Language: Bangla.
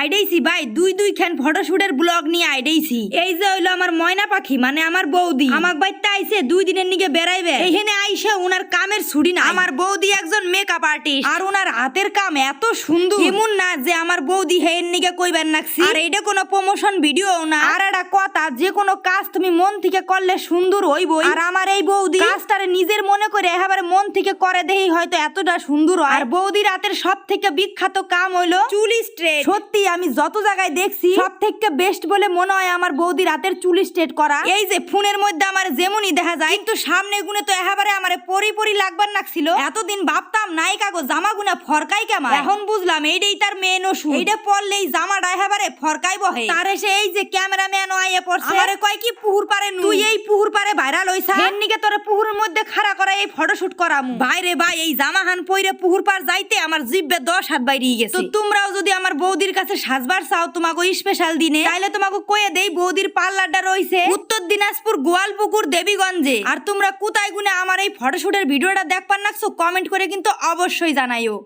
আইডাইছি ভাই দুই খান ফটোশুটের ব্লগ নিয়ে আইডাইছি। এই যে হইলো আমার ময়না পাখি মানে আমার বৌদি আমাক বাইতে আইছে 2 দিনের নিকে বেড়াইবে। এইখানে আইসা উনার কামের ছুটি না। আমার বৌদি একজন মেকআপ আর্টিস্ট আর উনার হাতের কাম এত সুন্দর এমন না যে আমার বৌদি হের নিকে কইবার নাকছি। আর এইটা কোনো প্রমোশন ভিডিও না। আর একটা কথা, যে কোনো কাজ তুমি মন থেকে করলে সুন্দর হইবই। আর আমার এই বৌদি কাজটারে নিজের মনে করে একেবারে মন থেকে করে দেই হয়তো এতটা সুন্দর হয়। আর বৌদির হাতের সব থেকে বিখ্যাত কাম হইলো চুল স্ট্রেট। সত্যি আমি যত জায়গায় দেখছি সব থেকে বেস্ট বলে মনে হয় আমার বৌদির হাতের চুল স্ট্রেট করা। এই যে ফোনের মধ্যে আমার যেমনই দেখা যায়, কিন্তু সামনে গুনে তো একেবারে আমার পরি লাগবার নাকছিল। এতদিন ভাবতাম নায়িকা গো জামা গুনা ফরকাই কেমন, এখন বুঝলাম এইটাই তার মেন ওষুধ। এইটা পরলেই জামাটা একেবারে ফরকাই বহে। তার এসে এই যে ক্যামেরাম্যান আইয়ে পড়ছে, আমারে কয় কি পুহুর পারে তুই এই পুহুর পারে ভাইরাল হইছা, এর তোরে পুহুরের মধ্যে খাড়া করা এই ফটোশুট করামু। ভাইরে ভাই এই জামাহান পইরে পুহুর পার যাইতে আমার জিব্বে 10 হাত বাইরিয়ে গেছে। তো তোমরাও যদি আমার বৌদির কাছে সাজবার চাও তোমাকে স্পেশাল দিনে, তাইলে তোমাকে কয়ে দেই বৌদির পার্লারটা রইছে উত্তর দিনাজপুর গোয়ালপুকুর দেবীগঞ্জে। আর তোমরা কোথায় গুনে আমার এই ফটোশুটের ভিডিওটা দেখবার নাকছো কমেন্ট করে কিন্তু অবশ্যই জানাইও।